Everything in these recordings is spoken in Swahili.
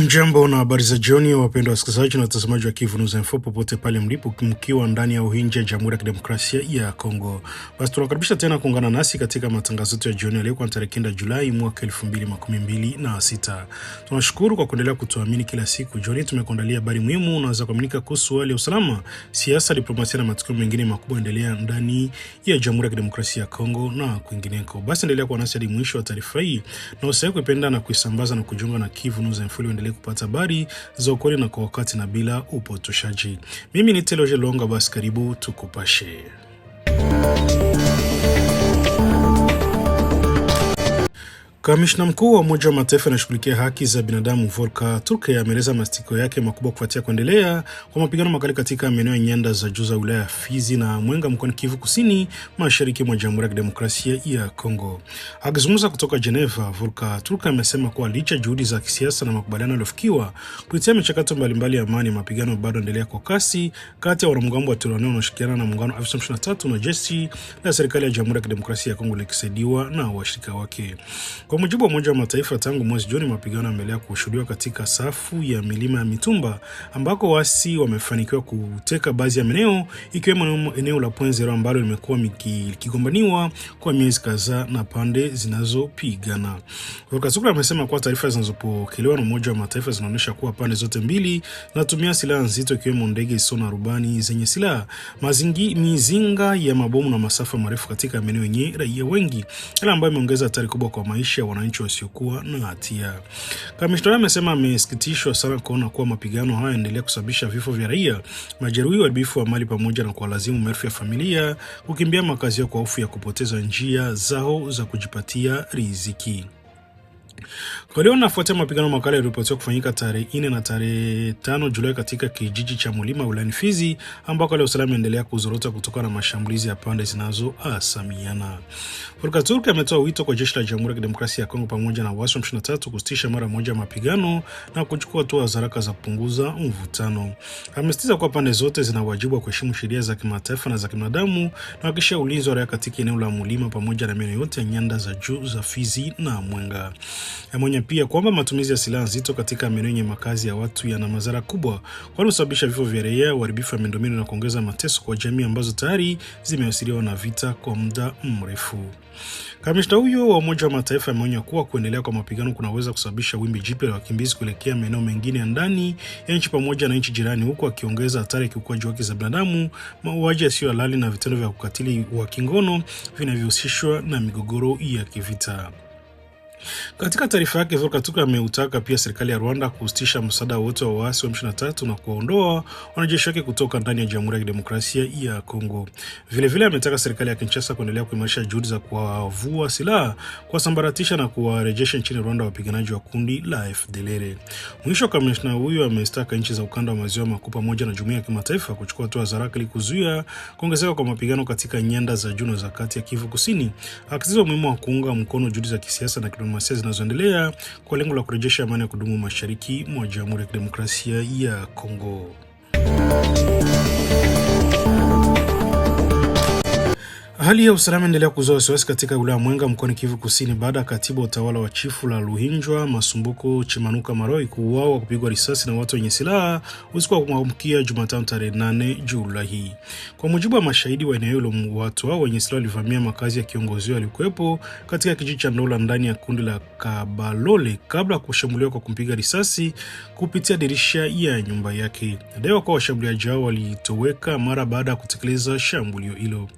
Mjambo na habari za jioni wapendwa wasikilizaji na watazamaji wa Kivu News Info popote pale mlipo mkiwa ndani au nje ya Jamhuri ya Kidemokrasia ya Kongo. Basi tunakaribisha tena kuungana nasi katika matangazo yetu ya jioni leo kwa tarehe 9 Julai mwaka 2026. Tunashukuru kwa kuendelea kutuamini kila siku. Jioni tumekuandalia habari muhimu unaweza kuaminika kuhusu hali ya usalama, siasa, diplomasia na matukio mengine makubwa endelea ndani ya Jamhuri ya Kidemokrasia ya Kongo na kwingineko. Basi endelea kuwa nasi hadi mwisho wa taarifa hii na usisahau kuipenda na kuisambaza na kujiunga na Kivu News Info endelee kupata habari za ukweli na kwa wakati na bila upotoshaji. Mimi ni Teloje Longa, basi karibu tukupashe. Kamishna mkuu wa Umoja wa Mataifa anashughulikia haki za binadamu Volker Turk ameeleza masitiko yake makubwa kufuatia kuendelea kwa mapigano makali katika maeneo ya nyanda za juu za wilaya Fizi na Mwenga mkoani Kivu Kusini, mashariki mwa Jamhuri ya Kidemokrasia ya Kongo. Akizungumza kutoka Geneva, Volker Turk amesema kuwa licha juhudi za kisiasa na makubaliano yaliyofikiwa kupitia michakato mbalimbali ya amani, mapigano bado endelea kwa kasi kati ya wanamgambo wa Twirwaneho wanaoshirikiana na muungano wa M23 na jeshi la serikali ya Jamhuri ya Kidemokrasia ya Kongo likisaidiwa na washirika wake. Kwa mujibu wa Umoja wa Mataifa, tangu mwezi Juni mapigano yameendelea kushuhudiwa katika safu ya milima ya Mitumba ambako wasi wamefanikiwa kuteka baadhi ya maeneo ikiwemo eneo la Point Zero ambalo limekuwa likigombaniwa kwa miezi kadhaa na pande zinazopigana. Volker amesema kuwa taarifa zinazopokelewa na Umoja wa Mataifa zinaonyesha kuwa pande zote mbili zinatumia silaha nzito ikiwemo ndege zisizo na rubani zenye silaha, mizinga ya mabomu na masafa marefu katika maeneo yenye raia wengi, ile ambayo imeongeza hatari kubwa kwa maisha wananchi wasiokuwa na hatia. Kamishna amesema amesikitishwa sana kuona kuwa mapigano haya yanaendelea kusababisha vifo vya raia, majeruhi, uharibifu wa mali pamoja na kuwalazimu maelfu ya familia kukimbia makazi yao kwa hofu ya kupoteza njia zao za kujipatia riziki. Kwa leo nafuatia mapigano makali yaliyoripotiwa kufanyika tarehe 4 na tarehe 5 Julai katika kijiji cha Mulima wilayani Fizi ambako leo usalama unaendelea kuzorota kutokana na mashambulizi ya pande zinazoasamiana. Volker Turk ametoa wito kwa jeshi la Jamhuri ya Kidemokrasia ya Kongo pamoja na waasi wa M23 kusitisha mara moja mapigano na kuchukua hatua za haraka za kupunguza mvutano. Amesisitiza kuwa pande zote zina wajibu wa kuheshimu sheria za kimataifa na za kibinadamu na kuhakikisha ulinzi wa raia katika eneo la Mulima pamoja na maeneo yote ya nyanda za juu za Fizi na Mwenga. Ameonya pia kwamba matumizi ya silaha nzito katika maeneo yenye makazi ya watu yana madhara kubwa, kwani husababisha vifo vya raia, uharibifu wa miundombinu na kuongeza mateso kwa jamii ambazo tayari zimeathiriwa na vita kwa muda mrefu. Kamishna huyo wa Umoja wa Mataifa ameonya kuwa kuendelea kwa mapigano kunaweza kusababisha wimbi jipya la wakimbizi kuelekea maeneo mengine ya ndani ya nchi pamoja na nchi jirani, huku akiongeza hatari ya kiukwaji wa haki za binadamu, mauaji yasiyo halali na vitendo vya ukatili wa kingono vinavyohusishwa na migogoro ya kivita. Katika taarifa yake, Volker Turk ameutaka pia serikali ya Rwanda kusitisha msaada wote wa waasi wa M23 na kuwaondoa wanajeshi wake kutoka ndani ya Jamhuri ya Kidemokrasia ya Kongo. Vile ametaka serikali ya Kinshasa kuendelea kuimarisha juhudi za kuwavua silaha, kuwasambaratisha na kuwarejesha nchini Rwanda wapiganaji wa kundi la FDLR. Mwisho, kamishna huyo amestaka nchi za ukanda wa maziwa makuu pamoja na jumuiya ya kimataifa kuchukua hatua za haraka ili kuzuia kuongezeka kwa mapigano katika nyanda za juu na za kati ya Kivu Kusini, akisisitiza umuhimu wa kuunga mkono juhudi za kisiasa na diplomasia zinazoendelea kwa lengo la kurejesha amani ya kudumu mashariki mwa Jamhuri ya Kidemokrasia ya Kongo. Hali ya usalama endelea kuzua wasiwasi katika wilaya Mwenga mkoani Kivu Kusini baada ya katibu wa utawala wa chifu la Luhinjwa Masumbuko Chimanuka Maroi kuuawa kupigwa risasi na watu wenye silaha usiku wa kuamkia Jumatano tarehe 8 Julai. Kwa mujibu wa mashahidi wa eneo hilo, watu hao wenye silaha walivamia makazi ya kiongozi alikuwepo katika kijiji cha Ndola ndani ya kundi la Kabalole kabla ya kushambuliwa kwa kumpiga risasi kupitia dirisha ya nyumba yake. Daiwa kwa washambuliaji hao walitoweka mara baada ya kutekeleza shambulio hilo.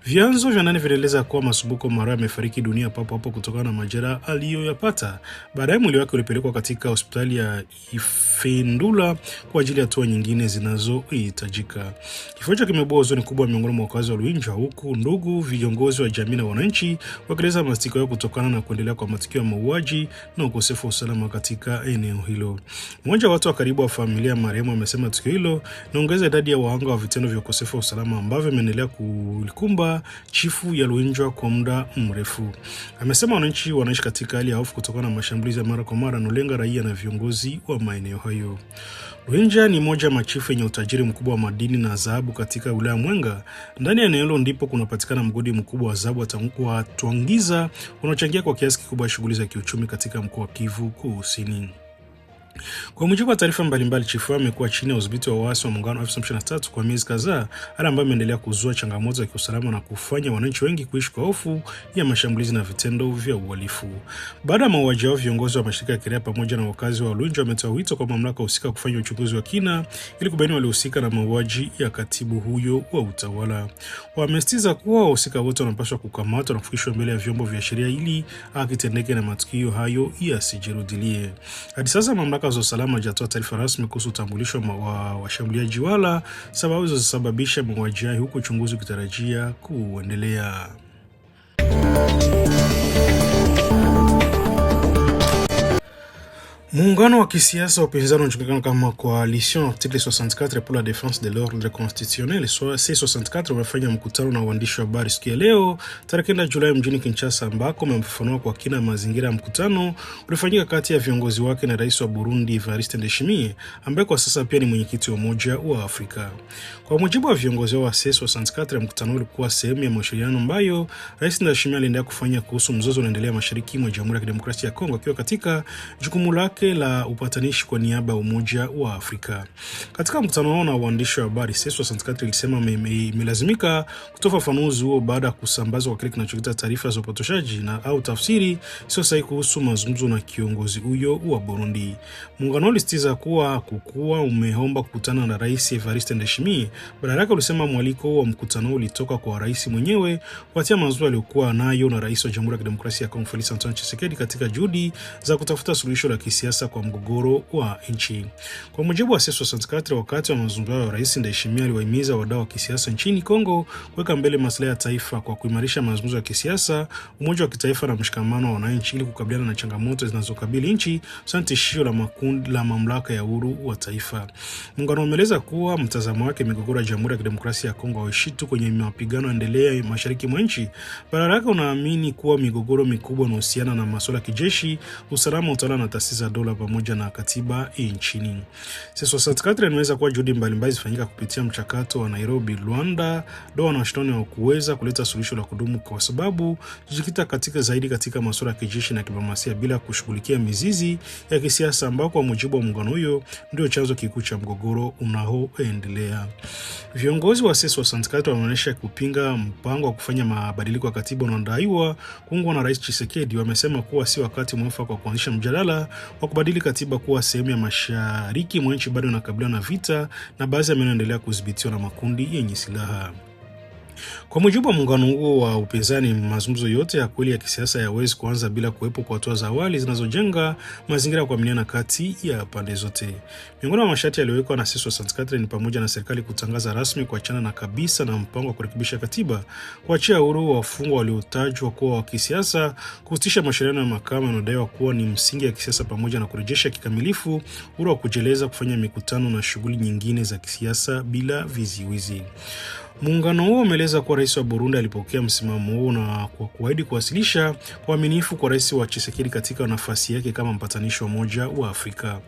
Vyanzo vya ndani vinaeleza kuwa Masumbuko Maroi amefariki dunia papo hapo kutokana na majeraha aliyoyapata. Baadaye mwili wake ulipelekwa katika hospitali ya Ifendula kwa ajili ya hatua nyingine zinazohitajika. Kifo hicho kimeibua huzuni kubwa miongoni mwa wakazi wa Luhinjwa, huku ndugu, viongozi wa jamii na wananchi wakieleza masikitiko yao kutokana na kuendelea kwa matukio ya mauaji na ukosefu wa usalama katika eneo hilo. Mmoja wa watu wa karibu wa familia marehemu amesema tukio hilo linaongeza idadi ya wahanga wa vitendo vya ukosefu wa usalama ambavyo imeendelea kulikumba chifu ya Luinja kwa muda mrefu. Amesema wananchi wanaishi katika hali ya hofu kutokana na mashambulizi ya mara kwa mara yanayolenga raia na viongozi wa maeneo hayo. Luinja ni moja machifu yenye utajiri mkubwa wa madini na dhahabu katika wilaya Mwenga. Ndani ya eneo hilo ndipo kunapatikana mgodi mkubwa wa dhahabu wa Twangiza unaochangia kwa kiasi kikubwa shughuli za kiuchumi katika mkoa wa Kivu Kusini. Kwa mujibu wa taarifa mbalimbali, chifu amekuwa chini ya udhibiti wa waasi wa muungano wa M23 kwa miezi kadhaa, hali ambayo imeendelea kuzua changamoto za kiusalama na kufanya wananchi wengi kuishi kwa hofu ya mashambulizi na vitendo vya uhalifu. Baada ya mauaji hao, viongozi wa mashirika ya kiraia pamoja na wakazi wa Luinja wametoa wito kwa mamlaka husika kufanya uchunguzi wa kina ili kubaini waliohusika na mauaji ya katibu huyo wa utawala. Wamesitiza kuwa wahusika wote wanapaswa kukamatwa na kufikishwa mbele ya vyombo vya sheria ili akitendeke na matukio hayo yasijirudilie. Hadi sasa mamlaka za usalama hajatoa taarifa rasmi kuhusu utambulisho wa washambuliaji wala sababu zilizosababisha mauaji hayo, huku uchunguzi ukitarajia kuendelea. Muungano wa kisiasa wa upinzani unajulikana kama Coalition Article 64 pour la défense de l'ordre constitutionnel C64 wamefanya mkutano na waandishi wa habari siku ya leo tarehe 9 Julai mjini Kinshasa, ambako wamefafanua kwa kina mazingira ya mkutano ulifanyika kati ya viongozi wake na rais wa Burundi Evariste Ndayishimiye, ambaye kwa sasa pia ni mwenyekiti wa Umoja wa Afrika. Kwa mujibu wa viongozi wa C64, mkutano ulikuwa sehemu ya mashauriano ambayo Rais Ndayishimiye aliendelea kufanya kuhusu mzozo unaendelea mashariki mwa Jamhuri ya Kidemokrasia ya Kongo, akiwa katika jukumu lake la upatanishi kwa niaba ya Umoja wa Afrika. Katika mkutano wao na waandishi wa habari, C64 ilisema imelazimika kutoa ufafanuzi huo baada ya kusambazwa kwa kile kinachoitwa taarifa za upotoshaji na au tafsiri sio sahihi kuhusu mazungumzo na kiongozi huyo wa Burundi. Muungano ulisitiza kuwa umeomba kukutana na Rais Evariste Ndayishimiye. Badala yake ulisema mwaliko wa mkutano ulitoka kwa rais mwenyewe kufuatia mazungumzo aliyokuwa nayo na Rais wa Jamhuri ya Kidemokrasia ya Kongo Felix Antoine Tshisekedi katika juhudi za kutafuta suluhisho la kisiasa kwa mgogoro wa nchi. Kwa mujibu wa C64, wakati wa mazungumzo ya Rais Ndayishimiye aliwahimiza wadau wa kisiasa nchini Kongo kuweka mbele maslahi ya taifa kwa kuimarisha mazungumzo ya kisiasa, umoja wa kitaifa na mshikamano wa wananchi ili kukabiliana na changamoto zinazokabili nchi, sana tishio la makundi la mamlaka ya uhuru wa taifa. Muungano umeeleza kuwa mtazamo wake migogoro ya Jamhuri ya Kidemokrasia ya Kongo haishi tu kwenye mapigano endelea mashariki mwa nchi. Badala yake unaamini kuwa migogoro mikubwa inahusiana na masuala ya kijeshi, usalama, utawala na taasisi za dola pamoja na katiba nchini. C64 inaweza kuwa juhudi mbalimbali zifanyika kupitia mchakato wa Nairobi, Luanda, Doha na Washington wa kuweza kuleta suluhisho la kudumu, kwa sababu jikita zaidi katika masuala ya kijeshi na diplomasia bila kushughulikia mizizi ya kisiasa, ambao kwa mujibu wa muungano huyo ndio chanzo kikuu cha mgogoro unaoendelea. Viongozi wa C64 wameonyesha kupinga mpango wa kufanya mabadiliko ya katiba unaodaiwa kuungwa na Rais Tshisekedi. Wamesema kuwa si wakati mwafaka wa kuanzisha mjadala wa kubadili katiba kuwa sehemu ya mashariki mwa nchi bado inakabiliana na vita na baadhi ya maeneo yanaendelea kudhibitiwa na makundi yenye silaha. Kwa mujibu wa muungano huo wa upinzani, mazungumzo yote ya kweli ya kisiasa hayawezi kuanza bila kuwepo kwa hatua za awali zinazojenga mazingira ya kuaminiana kati ya pande zote. Miongoni mwa masharti yaliyowekwa na C64 ni pamoja na serikali kutangaza rasmi kuachana na kabisa na mpango wa kurekebisha katiba, kuachia huru wafungwa waliotajwa kuwa wa kisiasa, kusitisha mashauriano ya mahakama yanayodaiwa kuwa ni msingi ya kisiasa, pamoja na kurejesha kikamilifu uhuru wa kujieleza, kufanya mikutano na shughuli nyingine za kisiasa bila viziwizi. Muungano huo umeeleza kuwa rais wa Burundi alipokea msimamo huo na kwa kuahidi kuwasilisha uaminifu kwa rais wa Tshisekedi katika nafasi yake kama mpatanishi wa Umoja wa Afrika.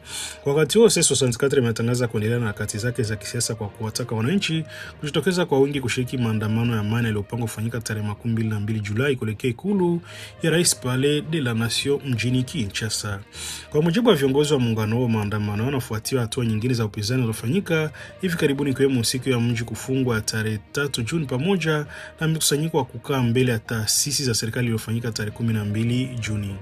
Kwa wakati huo, C64 imetangaza kuendelea na harakati zake za kisiasa kwa kuwataka wananchi kujitokeza kwa wingi kushiriki maandamano ya amani yaliyopangwa kufanyika tarehe 22 Julai kuelekea ikulu ya Rais Palais de la Nation mjini Kinshasa. Kwa mujibu wa viongozi wa muungano huo, maandamano yanafuatia hatua nyingine za upinzani zilizofanyika hivi karibuni, ikiwemo siku ya mji kufungwa tarehe 3 Juni pamoja na mkusanyiko wa kukaa mbele ya taasisi za serikali iliyofanyika tarehe 12 Juni.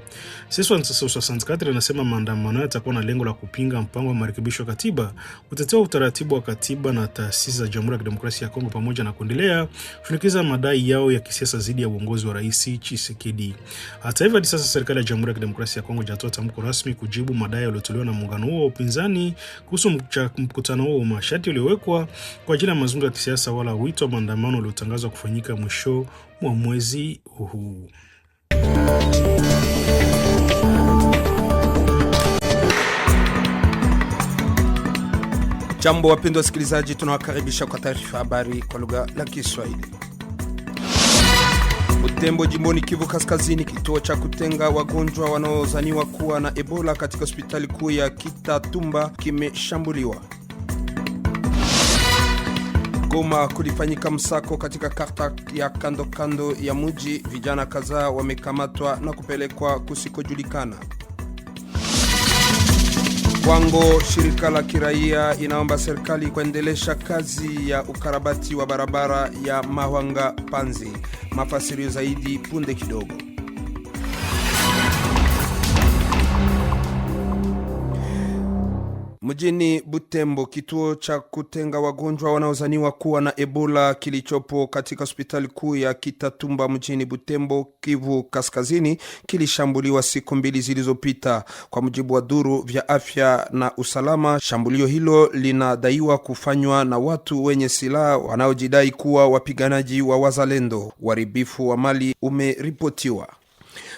C64 inasema maandamano yatakuwa na lengo la kupinga mpango wa marekebisho ya katiba, kutetea utaratibu wa katiba na taasisi za Jamhuri ya Kidemokrasia ya Kongo, pamoja na kuendelea kushinikiza madai yao ya kisiasa dhidi ya uongozi wa Rais Tshisekedi. Hata hivyo, hadi sasa serikali ya Jamhuri ya Kidemokrasia ya Kongo hajatoa tamko rasmi kujibu madai yaliyotolewa na muungano huo wa upinzani kuhusu mkutano huo, masharti yaliyowekwa kwa ajili ya mazungumzo ya kisiasa wala wito wa maandamano uliotangazwa kufanyika mwisho mwa mwezi huu. Jambo wapendwa wasikilizaji, tunawakaribisha kwa taarifa habari kwa lugha la Kiswahili. Butembo, jimboni Kivu Kaskazini, kituo cha kutenga wagonjwa wanaozaniwa kuwa na Ebola katika hospitali kuu ya Kitatumba kimeshambuliwa. Goma kulifanyika msako katika karta ya kando ya mji. Vijana kadhaa wamekamatwa na kupelekwa kusikojulikana. Kwango, shirika la kiraia inaomba serikali kuendelesha kazi ya ukarabati wa barabara ya Mahwanga Panzi. Mafasirio zaidi punde kidogo. Mjini Butembo, kituo cha kutenga wagonjwa wanaozaniwa kuwa na Ebola kilichopo katika hospitali kuu ya Kitatumba mjini Butembo, Kivu Kaskazini, kilishambuliwa siku 2 zilizopita. Kwa mujibu wa duru vya afya na usalama, shambulio hilo linadaiwa kufanywa na watu wenye silaha wanaojidai kuwa wapiganaji wa Wazalendo. Uharibifu wa mali umeripotiwa.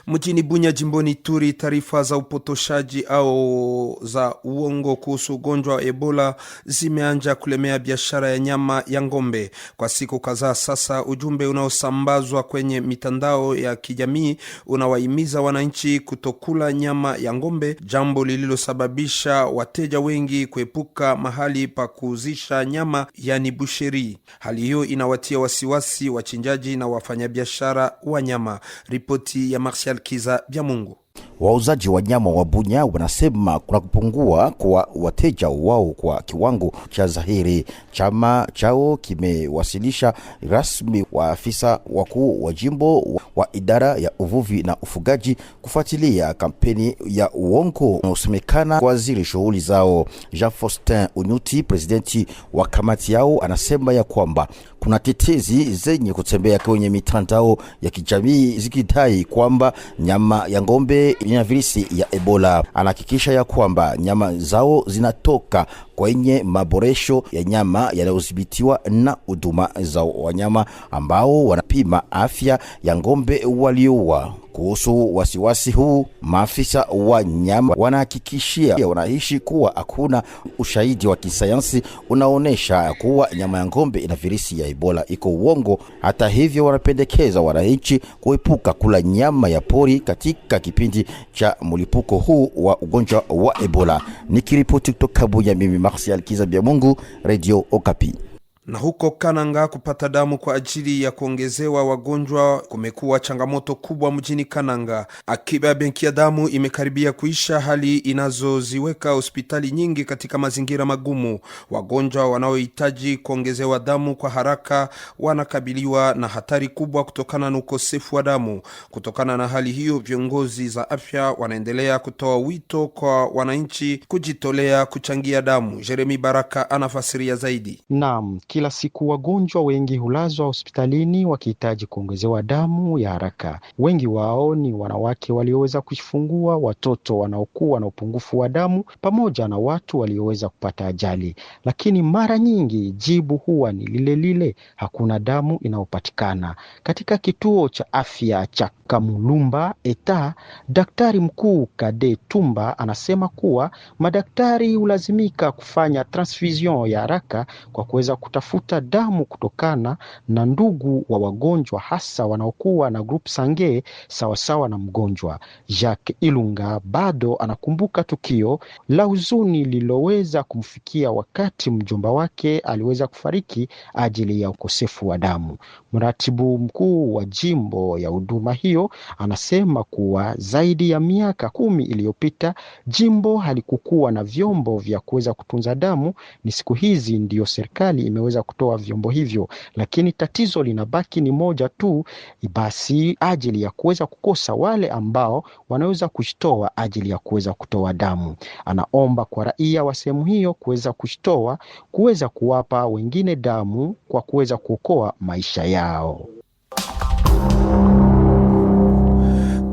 Mjini Bunya, jimboni Ituri, taarifa za upotoshaji au za uongo kuhusu ugonjwa wa Ebola zimeanza kulemea biashara ya nyama ya ngombe. Kwa siku kadhaa sasa, ujumbe unaosambazwa kwenye mitandao ya kijamii unawahimiza wananchi kutokula nyama ya ngombe, jambo lililosababisha wateja wengi kuepuka mahali pa kuuzisha nyama, yani busheri. Hali hiyo inawatia wasiwasi wachinjaji na wafanyabiashara wa nyama. Ripoti ya Martial Kiza bya Mungu. Wauzaji wa nyama wa Bunya wanasema kuna kupungua kwa wateja wao kwa kiwango cha dhahiri. Chama chao kimewasilisha rasmi wa afisa wakuu wa jimbo wa idara ya uvuvi na ufugaji kufuatilia kampeni ya uongo unaosemekana kuathiri shughuli zao. Jean Faustin Unuti, presidenti wa kamati yao, anasema ya kwamba kuna tetezi zenye kutembea kwenye mitandao ya kijamii zikidai kwamba nyama ya ngombe ina virusi ya Ebola. Anahakikisha ya kwamba nyama zao zinatoka kwenye maboresho ya nyama yanayodhibitiwa na huduma za wanyama ambao wanapima afya ya ngombe walioua. Kuhusu wasiwasi huu, maafisa wa nyama wanahakikishia wanaishi kuwa hakuna ushahidi wa kisayansi unaonesha kuwa nyama ya ngombe ina virusi ya Ebola iko uongo. Hata hivyo, wanapendekeza wananchi kuepuka kula nyama ya pori katika kipindi cha mlipuko huu wa ugonjwa wa Ebola. Nikiripoti kutoka Bunya, mimi Martial Kiza bya Mungu, Radio Okapi. Na huko Kananga, kupata damu kwa ajili ya kuongezewa wagonjwa kumekuwa changamoto kubwa mjini Kananga. Akiba ya benki ya damu imekaribia kuisha, hali inazoziweka hospitali nyingi katika mazingira magumu. Wagonjwa wanaohitaji kuongezewa damu kwa haraka wanakabiliwa na hatari kubwa kutokana na ukosefu wa damu. Kutokana na hali hiyo, viongozi za afya wanaendelea kutoa wito kwa wananchi kujitolea kuchangia damu. Jeremy Baraka anafasiria zaidi. Naam, kila siku wagonjwa wengi hulazwa hospitalini wakihitaji kuongezewa damu ya haraka. Wengi wao ni wanawake walioweza kujifungua, watoto wanaokuwa na upungufu wa damu, pamoja na watu walioweza kupata ajali. Lakini mara nyingi jibu huwa ni lile lile, hakuna damu inayopatikana. Katika kituo cha afya cha Kamulumba Eta, daktari mkuu Kade Tumba anasema kuwa madaktari hulazimika kufanya transfusion ya haraka kwa kuweza kutafuta damu kutokana na ndugu wa wagonjwa, hasa wanaokuwa na group sange sawasawa na mgonjwa. Jacques Ilunga bado anakumbuka tukio la huzuni liloweza kumfikia wakati mjomba wake aliweza kufariki ajili ya ukosefu wa damu. Mratibu mkuu wa jimbo ya huduma hiyo anasema kuwa zaidi ya miaka 10 iliyopita jimbo halikukuwa na vyombo vya kuweza kutunza damu. Ni siku hizi ndio serikali imeweza kutoa vyombo hivyo, lakini tatizo linabaki ni moja tu, basi ajili ya kuweza kukosa wale ambao wanaweza kushtoa ajili ya kuweza kutoa damu. Anaomba kwa raia wa sehemu hiyo kuweza kushtoa, kuweza kuwapa wengine damu kwa kuweza kuokoa maisha yao.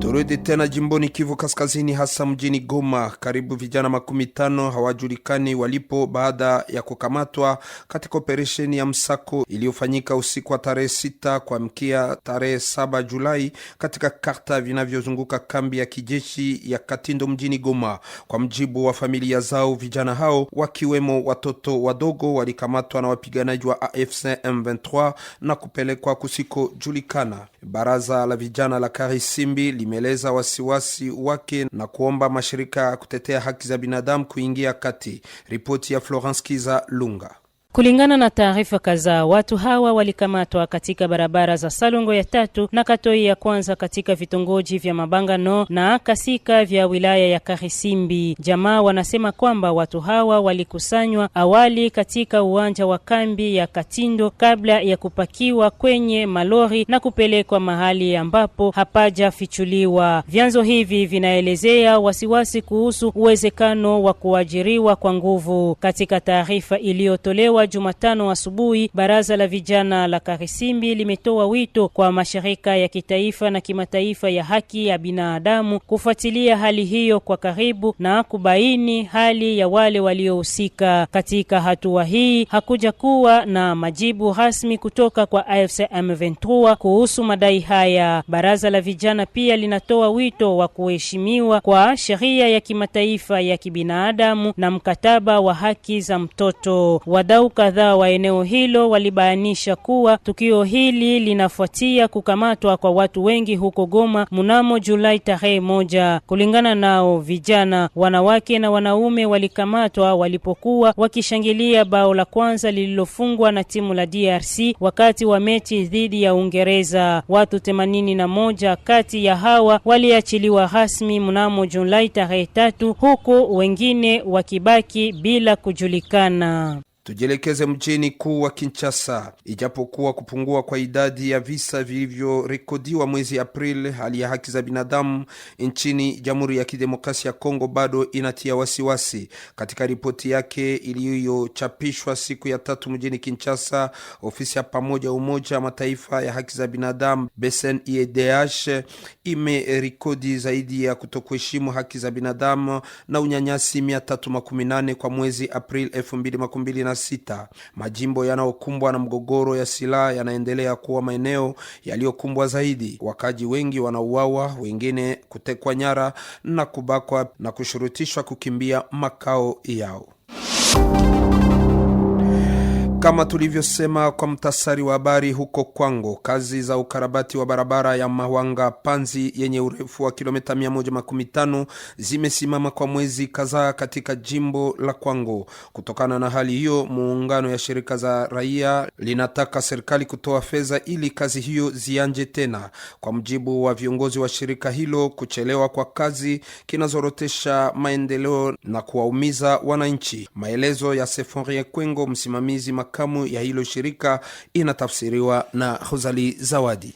Turudi tena jimboni Kivu Kaskazini, hasa mjini Goma. Karibu vijana 15 hawajulikani walipo baada ya kukamatwa katika operesheni ya msako iliyofanyika usiku wa tarehe 6 kuamkia tarehe 7 Julai katika karta vinavyozunguka kambi ya kijeshi ya Katindo mjini Goma. Kwa mjibu wa familia zao, vijana hao wakiwemo watoto wadogo walikamatwa na wapiganaji wa AFC M23 na kupelekwa kusiko julikana. Baraza la vijana la Karisimbi limeleza wasiwasi wake na kuomba mashirika kutetea haki za binadamu kuingia kati. Ripoti ya Florence Kiza Lunga. Kulingana na taarifa kadhaa, watu hawa walikamatwa katika barabara za Salongo ya 3 na Katoi ya 1 katika vitongoji vya Mabangano na Kasika vya wilaya ya Karisimbi. Jamaa wanasema kwamba watu hawa walikusanywa awali katika uwanja wa kambi ya Katindo kabla ya kupakiwa kwenye malori na kupelekwa mahali ambapo hapajafichuliwa. Vyanzo hivi vinaelezea wasiwasi kuhusu uwezekano wa kuajiriwa kwa nguvu. Katika taarifa iliyotolewa Jumatano asubuhi, baraza la vijana la Karisimbi limetoa wito kwa mashirika ya kitaifa na kimataifa ya haki ya binadamu kufuatilia hali hiyo kwa karibu na kubaini hali ya wale waliohusika. Katika hatua hii hakuja kuwa na majibu rasmi kutoka kwa AFC M23 kuhusu madai haya. Baraza la vijana pia linatoa wito wa kuheshimiwa kwa sheria ya kimataifa ya kibinadamu na mkataba wa haki za mtoto. Wadau kadhaa wa eneo hilo walibainisha kuwa tukio hili linafuatia kukamatwa kwa watu wengi huko Goma mnamo Julai tarehe 1. Kulingana nao, vijana, wanawake na wanaume walikamatwa walipokuwa wakishangilia bao la kwanza lililofungwa na timu la DRC wakati wa mechi dhidi ya Uingereza. Watu 81 kati ya hawa waliachiliwa rasmi mnamo Julai tarehe 3, huku wengine wakibaki bila kujulikana. Tujelekeze mjini kuu wa Kinshasa. Ijapokuwa kupungua kwa idadi ya visa vilivyorekodiwa mwezi Aprili, hali ya haki za binadamu nchini Jamhuri ya Kidemokrasia ya Kongo bado inatia wasiwasi. Katika ripoti yake iliyochapishwa siku ya 3 mjini Kinshasa, ofisi ya pamoja Umoja wa Mataifa ya haki za binadamu BCNUDH imerekodi zaidi ya kutokuheshimu haki za binadamu na unyanyasi 318 kwa mwezi Aprili 2026. Majimbo yanayokumbwa na mgogoro ya silaha yanaendelea kuwa maeneo yaliyokumbwa zaidi. Wakaji wengi wanauawa, wengine kutekwa nyara na kubakwa na kushurutishwa kukimbia makao yao. Kama tulivyosema kwa mtasari wa habari, huko Kwango, kazi za ukarabati wa barabara ya Mahwanga Panzi yenye urefu wa kilomita 115 zimesimama kwa mwezi kadhaa katika jimbo la Kwango. Kutokana na hali hiyo, muungano ya shirika za raia linataka serikali kutoa fedha ili kazi hiyo zianje tena. Kwa mjibu wa viongozi wa shirika hilo, kuchelewa kwa kazi kinazorotesha maendeleo na kuwaumiza wananchi. Maelezo ya Sefonrie Kwengo, msimamizi makamu ya hilo shirika, inatafsiriwa na Rosalie Zawadi.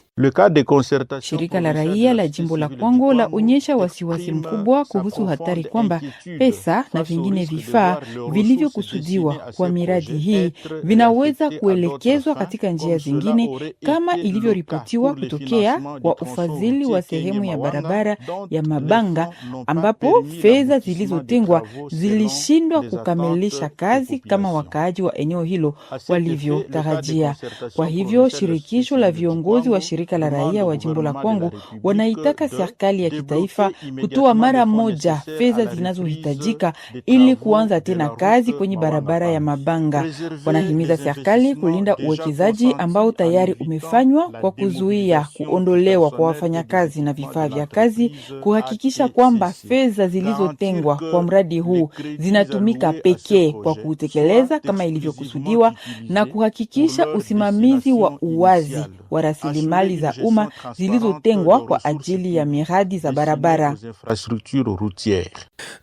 Shirika la raia la jimbo la Kwango laonyesha wasiwasi mkubwa kuhusu hatari kwamba pesa na vingine vifaa vilivyokusudiwa kwa miradi hii vinaweza kuelekezwa katika njia zingine, kama ilivyoripotiwa kutokea kwa ufadhili wa sehemu ya barabara ya Mabanga, ambapo fedha zilizotengwa zilishindwa kukamilisha kazi kama wakaaji wa eneo hilo walivyotarajia. Kwa hivyo shirikisho la viongozi wa shirika la raia wa jimbo la Kwango wanaitaka serikali ya kitaifa kutoa mara moja fedha zinazohitajika ili kuanza tena kazi kwenye barabara ya Mabanga. Wanahimiza serikali kulinda uwekezaji ambao tayari umefanywa kwa kuzuia kuondolewa kwa wafanyakazi na vifaa vya kazi, kuhakikisha kwamba fedha zilizotengwa kwa mradi huu zinatumika pekee kwa kutekeleza kama ilivyokusudiwa, na kuhakikisha usimamizi wa uwazi wa rasilimali za umma zilizotengwa kwa ajili ya miradi za barabara.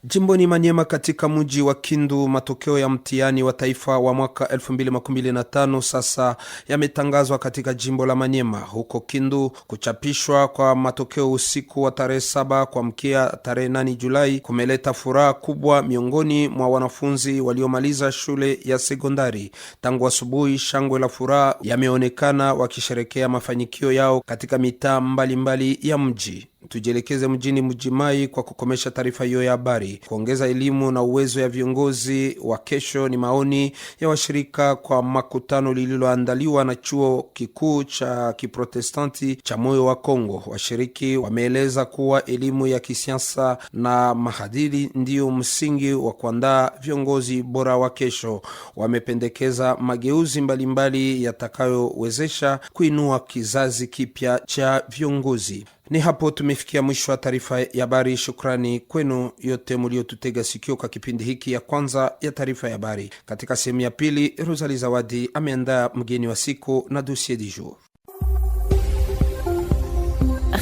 Jimboni Maniema, katika mji wa Kindu, matokeo ya mtihani wa taifa wa mwaka 2025 sasa yametangazwa katika jimbo la Maniema. Huko Kindu, kuchapishwa kwa matokeo usiku wa tarehe 7 kuamkia tarehe 8 Julai kumeleta furaha kubwa miongoni mwa wanafunzi waliomaliza shule ya sekondari. Tangu asubuhi, shangwe la furaha yameonekana wakisherekea mafanikio yao katika mitaa mbalimbali ya mji. Tujielekeze mjini Mjimai kwa kukomesha taarifa hiyo ya habari. Kuongeza elimu na uwezo ya viongozi wa kesho ni maoni ya washirika kwa makutano lililoandaliwa na chuo kikuu cha Kiprotestanti cha Moyo wa Kongo. Washiriki wameeleza kuwa elimu ya kisiasa na mahadili ndiyo msingi wa kuandaa viongozi bora wa kesho. Wamependekeza mageuzi mbalimbali yatakayowezesha kuinua kizazi kipya cha viongozi. Ni hapo tumefikia mwisho wa taarifa ya habari. Shukrani kwenu yote mliotutega sikio kwa kipindi hiki ya kwanza ya taarifa ya habari. Katika sehemu ya pili, Rosalie Zawadi ameandaa mgeni wa siku na dossier du jour.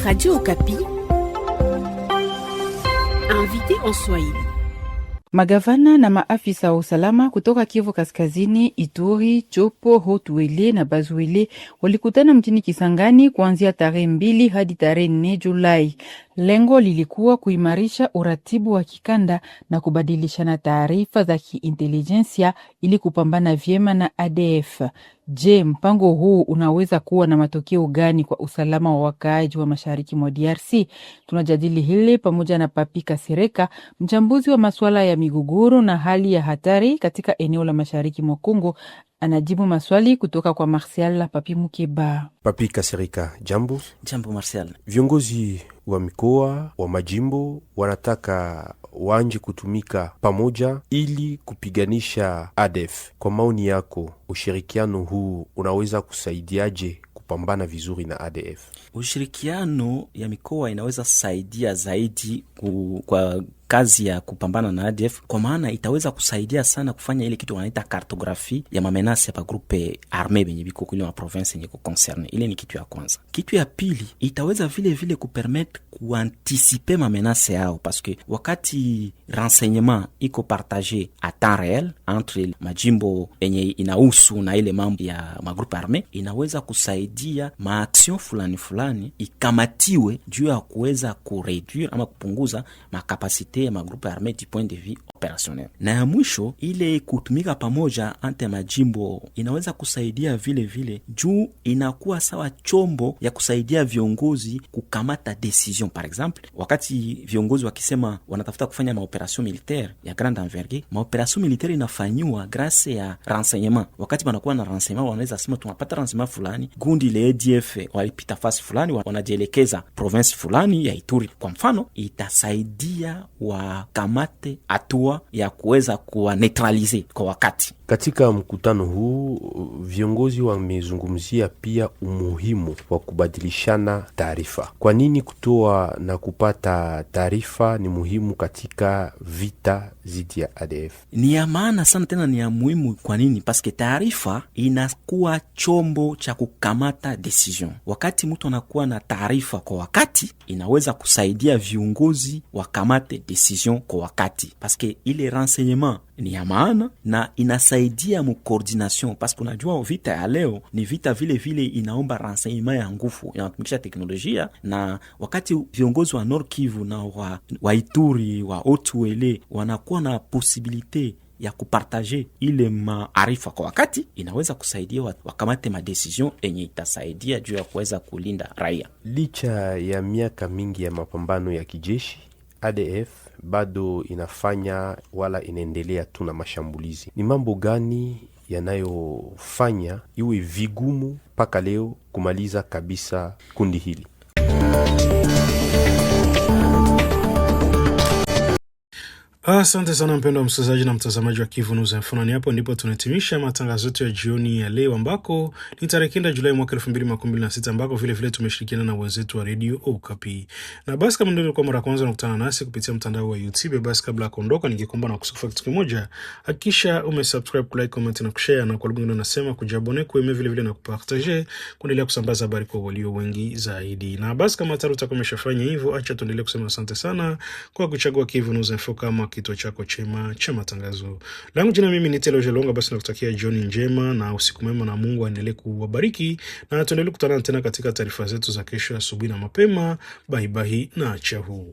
Radio Okapi, invité en Swahili. Magavana na maafisa wa usalama kutoka Kivu Kaskazini, Ituri, Chopo, Haut-Uele na Bas-Uele walikutana mjini Kisangani kuanzia tarehe 2 hadi tarehe 4 Julai. Lengo lilikuwa kuimarisha uratibu wa kikanda na kubadilishana taarifa za kiintelijensia ili kupambana vyema na ADF. Je, mpango huu unaweza kuwa na matokeo gani kwa usalama wa wakaaji wa mashariki mwa DRC? Tunajadili hili pamoja na Papi Kasereka, mchambuzi wa masuala ya migogoro na hali ya hatari katika eneo la mashariki mwa Kongo. Anajibu maswali kutoka kwa Martial Papi Mukeba. Papi Kasereka, jambo. Jambo Martial. Viongozi wa mikoa wa majimbo wanataka waanje kutumika pamoja ili kupiganisha ADF. Kwa maoni yako, ushirikiano huu unaweza kusaidiaje kupambana vizuri na ADF? Ushirikiano ya mikoa inaweza saidia zaidi kwa kazi ya kupambana na ADF, kwa maana itaweza kusaidia sana kufanya ile kitu wanaita kartografi ya mamenasi ya groupe arme benye biko kule ma province yenye concerne. Ile ni kitu ya kwanza. Kitu ya pili, itaweza vile kupermettre kuanticiper mamenasi yao, parce que wakati renseignement iko partagé à temps réel entre majimbo yenye inahusu na ile mambo ya magroupe arme, inaweza kusaidia maaction fulani ikamatiwe juu ya kuweza kureduire ama kupunguza makapasite ya magrupe arme du point de vue opérationnel. Na ya mwisho, ile kutumika pamoja ante majimbo inaweza kusaidia vile juu inakuwa sawa chombo ya kusaidia viongozi kukamata decision. Par exemple, wakati viongozi wakisema wanatafuta kufanya maoperation militaire ya grande envergure, maoperation militaire inafanywa grâce ya renseignement. Wakati wanakuwa na renseignement, wanaweza sema tunapata renseignement fulani, gundi ile ADF walipita fasi fulani, wanajielekeza province fulani ya Ituri kwa mfano, itasaidia wakamate hatua ya kuweza kuwa neutralize kwa wakati. Katika mkutano huu viongozi wamezungumzia pia umuhimu wa kubadilishana taarifa. Kwa nini kutoa na kupata taarifa ni muhimu katika vita dhidi ya ADF? Ni ya maana sana, tena ni ya muhimu. Kwa nini? Paske taarifa inakuwa chombo cha kukamata decision. Wakati mtu anakuwa na taarifa kwa wakati, inaweza kusaidia viongozi wakamate decision kwa wakati, paske ile renseignement ni ya maana na inasaidia mu coordination, paske unajua vita ya leo ni vita vile inaomba renseignement ya nguvu, inatumikisha teknolojia. Na wakati viongozi wa Nord Kivu na wa Ituri, wa Haut-Uele wanakuwa na posibilite ya kupartager ile maarifa kwa wakati, inaweza kusaidia wakamate ma decision enye itasaidia juu ya kuweza kulinda raia. Licha ya miaka mingi ya mapambano ya kijeshi, ADF bado inafanya wala inaendelea tu na mashambulizi. Ni mambo gani yanayofanya iwe vigumu mpaka leo kumaliza kabisa kundi hili? Asante sana mpendo wa msikilizaji na mtazamaji wa Kivu News Info. Ni hapo ndipo tunahitimisha matangazo yetu ya jioni ya leo, ambako ni tarehe 9 Julai mwaka 2026, ambako vile tumeshirikiana na wenzetu wa Radio Okapi. Na basi kama ndio kwa mara kwanza unakutana nasi kupitia mtandao wa YouTube, basi kabla ya kuondoka ningekomba na kusifu kitu kimoja. Hakikisha umesubscribe, like, comment na kushare, na kwa lugha nyingine nasema kujabone, kueme vile na kupartager, kuendelea kusambaza habari kwa walio wengi zaidi. Na basi kama utakuwa umeshafanya hivyo, acha tuendelee kusema asante sana kwa kuchagua Kivu News Info kama kituo chako chema cha matangazo. Langu jina mimi ni Telo Jelonga, basi nakutakia jioni njema na usiku mwema, na Mungu aendelee kuwabariki, na tuendelee kukutana tena katika taarifa zetu za kesho asubuhi na mapema. Bye bye na chao.